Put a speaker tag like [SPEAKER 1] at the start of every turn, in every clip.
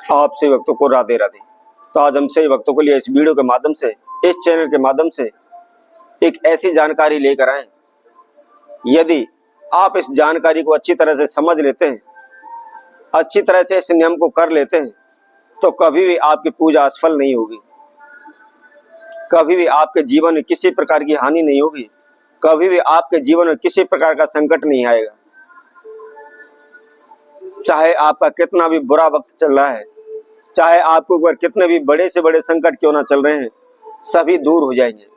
[SPEAKER 1] आप सभी भक्तों को राधे राधे। तो आज हम सभी भक्तों के लिए इस वीडियो के माध्यम से, इस चैनल के माध्यम से एक ऐसी जानकारी लेकर आए, यदि आप इस जानकारी को अच्छी तरह से समझ लेते हैं, अच्छी तरह से इस नियम को कर लेते हैं, तो कभी भी आपकी पूजा असफल नहीं होगी, कभी भी आपके जीवन में किसी प्रकार की हानि नहीं होगी, कभी भी आपके जीवन में किसी प्रकार का संकट नहीं आएगा। चाहे आपका कितना भी बुरा वक्त चल रहा है, चाहे आपके ऊपर कितने भी बड़े से बड़े संकट क्यों ना चल रहे हैं, सभी दूर हो जाएंगे।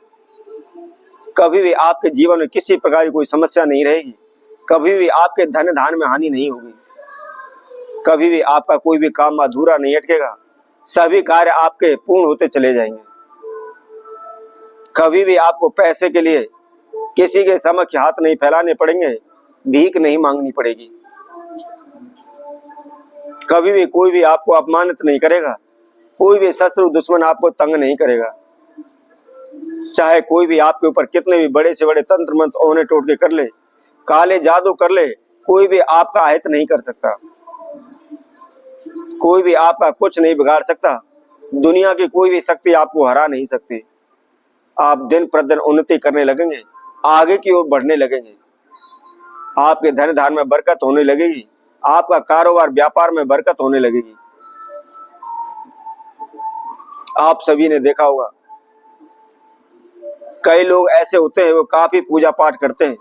[SPEAKER 1] कभी भी आपके जीवन में किसी प्रकार की कोई समस्या नहीं रहेगी, कभी भी आपके धन धान में हानि नहीं होगी, कभी भी आपका कोई भी काम अधूरा नहीं अटकेगा, सभी कार्य आपके पूर्ण होते चले जाएंगे। कभी भी आपको पैसे के लिए किसी के समक्ष हाथ नहीं फैलाने पड़ेंगे, भीख नहीं मांगनी पड़ेगी। कभी भी कोई भी आपको अपमानित नहीं करेगा, कोई भी शत्रु दुश्मन आपको तंग नहीं करेगा। चाहे कोई भी आपके ऊपर कितने भी बड़े से बड़े तंत्र मंत्र ओने टोटके कर ले, काले जादू कर ले, कोई भी आपका अहित नहीं कर सकता, कोई भी आपका कुछ नहीं बिगाड़ सकता। दुनिया की कोई भी शक्ति आपको हरा नहीं सकती। आप दिन प्रतिदिन उन्नति करने लगेंगे, आगे की ओर बढ़ने लगेंगे, आपके धन धान में बरकत होने लगेगी, आपका कारोबार व्यापार में बरकत होने लगेगी। आप सभी ने देखा होगा, कई लोग ऐसे होते हैं वो काफी पूजा पाठ करते हैं,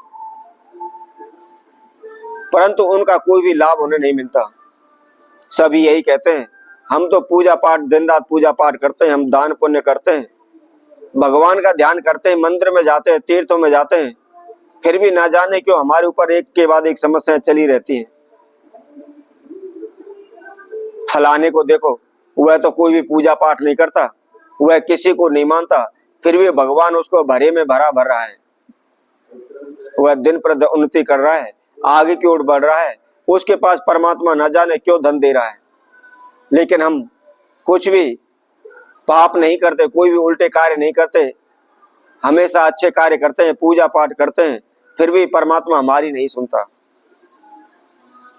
[SPEAKER 1] परंतु उनका कोई भी लाभ उन्हें नहीं मिलता। सभी यही कहते हैं, हम तो पूजा पाठ दिन रात पूजा पाठ करते हैं, हम दान पुण्य करते हैं, भगवान का ध्यान करते हैं, मंदिर में जाते हैं, तीर्थों में जाते हैं, फिर भी ना जाने क्यों हमारे ऊपर एक के बाद एक समस्याएं चली रहती हैं। फलाने को देखो, वह तो कोई भी पूजा पाठ नहीं करता, वह किसी को नहीं मानता, फिर भी भगवान उसको भरे में भरा भर रहा है, वह दिन प्रतिदिन उन्नति कर रहा है, आगे की ओर बढ़ रहा है, उसके पास परमात्मा न जाने क्यों धन दे रहा है। लेकिन हम कुछ भी पाप नहीं करते, कोई भी उल्टे कार्य नहीं करते, हमेशा अच्छे कार्य करते हैं, पूजा पाठ करते हैं, फिर भी परमात्मा हमारी नहीं सुनता।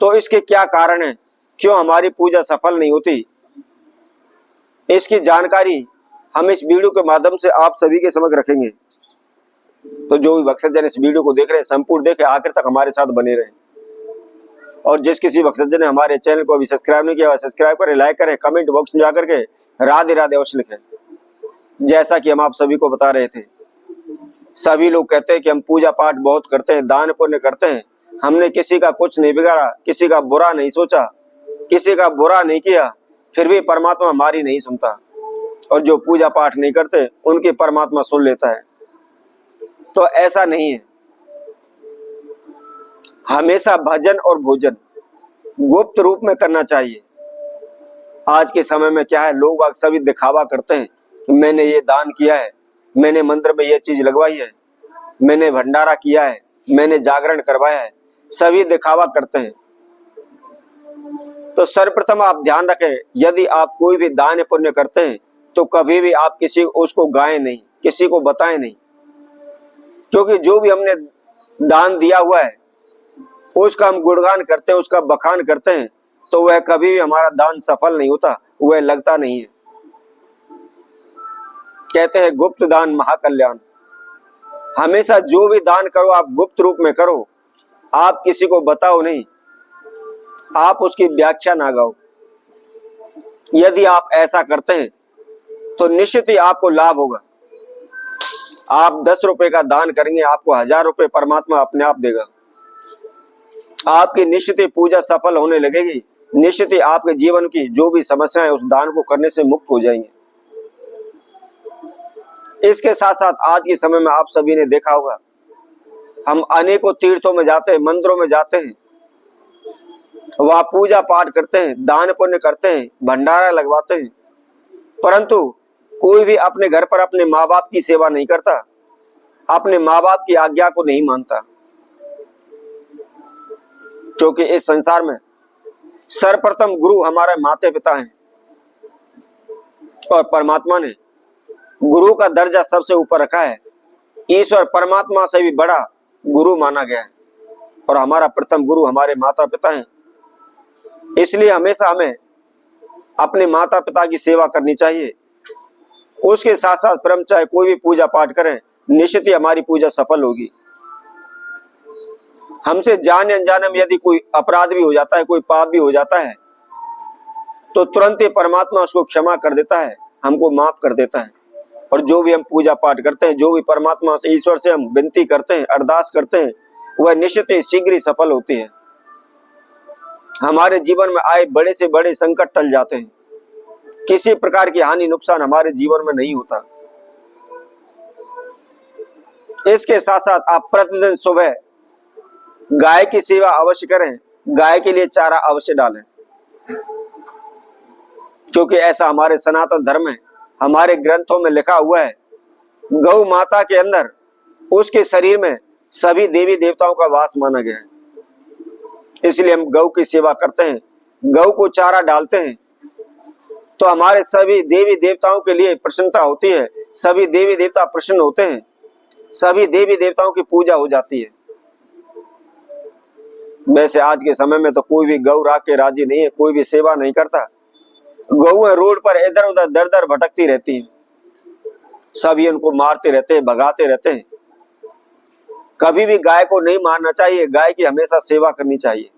[SPEAKER 1] तो इसके क्या कारण है, क्यों हमारी पूजा सफल नहीं होती, इसकी जानकारी हम इस वीडियो के माध्यम से आप सभी के समक्ष रखेंगे। तो जो भी भक्तजन इस वीडियो को देख रहे हैं, संपूर्ण देखें, आखिर तक हमारे साथ बने रहें। और जिस किसी भक्तजन ने हमारे चैनल को अभी सब्सक्राइब नहीं किया, सब्सक्राइब करें, लाइक करें, कमेंट बॉक्स में जाकर के राधे राधे अवश्य लिखें। जैसा कि हम आप सभी को बता रहे थे, सभी लोग कहते हैं कि हम पूजा पाठ बहुत करते हैं, दान पुण्य करते हैं, हमने किसी का कुछ नहीं बिगाड़ा, किसी का बुरा नहीं सोचा, किसी का बुरा नहीं किया, फिर भी परमात्मा हमारी नहीं सुनता। और जो पूजा पाठ नहीं करते उनकी परमात्मा सुन लेता है। तो ऐसा नहीं है, हमेशा भजन और भोजन गुप्त रूप में करना चाहिए। आज के समय में क्या है, लोग बाग सभी दिखावा करते हैं कि मैंने ये दान किया है, मैंने मंदिर में ये चीज लगवाई है, मैंने भंडारा किया है, मैंने जागरण करवाया है, सभी दिखावा करते हैं। तो सर्वप्रथम आप ध्यान रखें, यदि आप कोई भी दान पुण्य करते हैं तो कभी भी आप किसी उसको गाएं नहीं, किसी को बताएं नहीं, क्योंकि जो भी हमने दान दिया हुआ है उसका हम गुणगान करते हैं, उसका बखान करते हैं, तो वह कभी भी हमारा दान सफल नहीं होता, वह लगता नहीं है। कहते हैं गुप्त दान महाकल्याण। हमेशा जो भी दान करो आप गुप्त रूप में करो, आप किसी को बताओ नहीं, आप उसकी व्याख्या ना गाओ। यदि आप ऐसा करते हैं तो निश्चित ही आपको लाभ होगा। आप 10 रुपए का दान करेंगे, आपको 1000 रुपए परमात्मा अपने आप देगा। आपकी निश्चित ही पूजा सफल होने लगेगी, निश्चित ही आपके जीवन की जो भी समस्याएं उस दान को करने से मुक्त हो जाएंगे। इसके साथ साथ आज के समय में आप सभी ने देखा होगा, हम अनेकों तीर्थों में जाते हैं, मंदिरों में जाते हैं, वहां पूजा पाठ करते हैं, दान पुण्य करते हैं, भंडारा लगवाते हैं, परंतु कोई भी अपने घर पर अपने माँ बाप की सेवा नहीं करता, अपने माँ बाप की आज्ञा को नहीं मानता। क्योंकि इस संसार में सर्वप्रथम गुरु हमारे माता पिता हैं और परमात्मा ने गुरु का दर्जा सबसे ऊपर रखा है। ईश्वर परमात्मा से भी बड़ा गुरु माना गया है और हमारा प्रथम गुरु हमारे माता पिता हैं। इसलिए हमेशा हमें अपने माता पिता की सेवा करनी चाहिए। उसके साथ साथ परम चाहे कोई भी पूजा पाठ करें, निश्चित ही हमारी पूजा सफल होगी। हमसे जाने अनजाने में यदि कोई अपराध भी हो जाता है, कोई पाप भी हो जाता है, तो तुरंत ही परमात्मा उसको क्षमा कर देता है, हमको माफ कर देता है। और जो भी हम पूजा पाठ करते हैं, जो भी परमात्मा से, ईश्वर से हम विनती करते हैं, अरदास करते हैं, वह निश्चित ही शीघ्र ही सफल होती है। हमारे जीवन में आए बड़े से बड़े संकट टल जाते हैं, किसी प्रकार की हानि नुकसान हमारे जीवन में नहीं होता। इसके साथ साथ आप प्रतिदिन सुबह गाय की सेवा अवश्य करें, गाय के लिए चारा अवश्य डालें, क्योंकि ऐसा हमारे सनातन धर्म में, हमारे ग्रंथों में लिखा हुआ है। गौ माता के अंदर, उसके शरीर में सभी देवी देवताओं का वास माना गया है। इसलिए हम गौ की सेवा करते हैं, गौ को चारा डालते हैं, तो हमारे सभी देवी देवताओं के लिए प्रसन्नता होती है, सभी देवी देवता प्रसन्न होते हैं, सभी देवी देवताओं की पूजा हो जाती है। वैसे आज के समय में तो कोई भी गौ राख के राजी नहीं है, कोई भी सेवा नहीं करता। गौएं रोड पर इधर उधर दर दर भटकती रहती हैं, सभी उनको मारते रहते हैं, भगाते रहते हैं। कभी भी गाय को नहीं मारना चाहिए, गाय की हमेशा सेवा करनी चाहिए।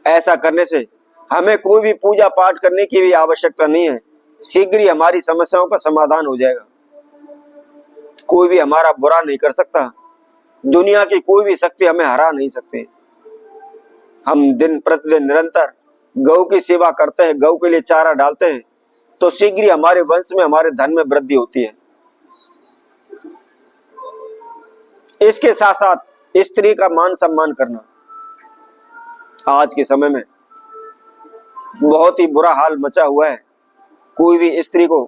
[SPEAKER 1] ऐसा करने से हमें कोई भी पूजा पाठ करने की भी आवश्यकता नहीं है, शीघ्र ही हमारी समस्याओं का समाधान हो जाएगा। कोई भी हमारा बुरा नहीं कर सकता, दुनिया की कोई भी शक्ति हमें हरा नहीं सकती। हम दिन प्रतिदिन निरंतर गौ की सेवा करते हैं, गौ के लिए चारा डालते हैं, तो शीघ्र ही हमारे वंश में, हमारे धन में वृद्धि होती है। इसके साथ साथ स्त्री का मान सम्मान करना, आज के समय में बहुत ही बुरा हाल मचा हुआ है। कोई भी स्त्री को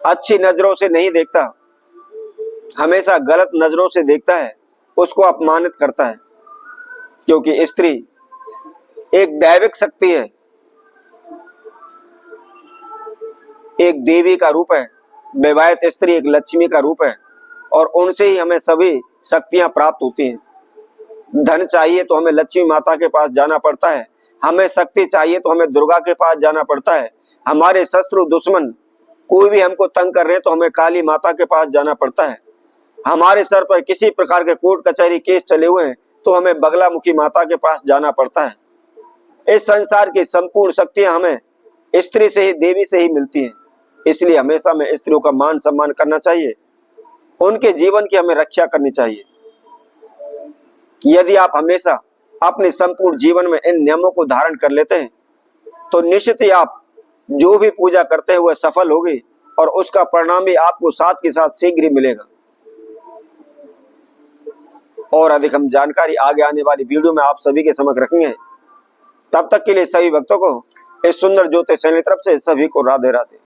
[SPEAKER 1] अच्छी नजरों से नहीं देखता, हमेशा गलत नजरों से देखता है, उसको अपमानित करता है, क्योंकि स्त्री एक दैविक शक्ति है, एक देवी का रूप है। विवाहित स्त्री एक लक्ष्मी का रूप है, और उनसे ही हमें सभी शक्तियां प्राप्त होती हैं। धन चाहिए तो हमें लक्ष्मी माता के पास जाना पड़ता है, हमें शक्ति चाहिए तो हमें दुर्गा के पास जाना पड़ता है। हमारे शत्रु दुश्मन कोई भी हमको तंग कर रहे हैं तो हमें काली माता के पास जाना पड़ता है। हमारे सर पर किसी प्रकार के कोर्ट कचहरी केस चले हुए हैं तो हमें बगलामुखी माता के पास जाना पड़ता है। इस संसार की संपूर्ण शक्तियां हमें स्त्री से ही, देवी से ही मिलती हैं। इसलिए हमेशा में स्त्रियों का मान सम्मान करना चाहिए, उनके जीवन की हमें रक्षा करनी चाहिए। यदि आप हमेशा अपने संपूर्ण जीवन में इन नियमों को धारण कर लेते हैं तो निश्चित ही आप जो भी पूजा करते हैं वह सफल होगी, और उसका परिणाम भी आपको साथ के साथ शीघ्र ही मिलेगा। और अधिक हम जानकारी आगे आने वाली वीडियो में आप सभी के समक्ष रखेंगे। तब तक के लिए सभी भक्तों को इस सुंदर ज्योतिष चैनल की तरफ से सभी को राधे राधे।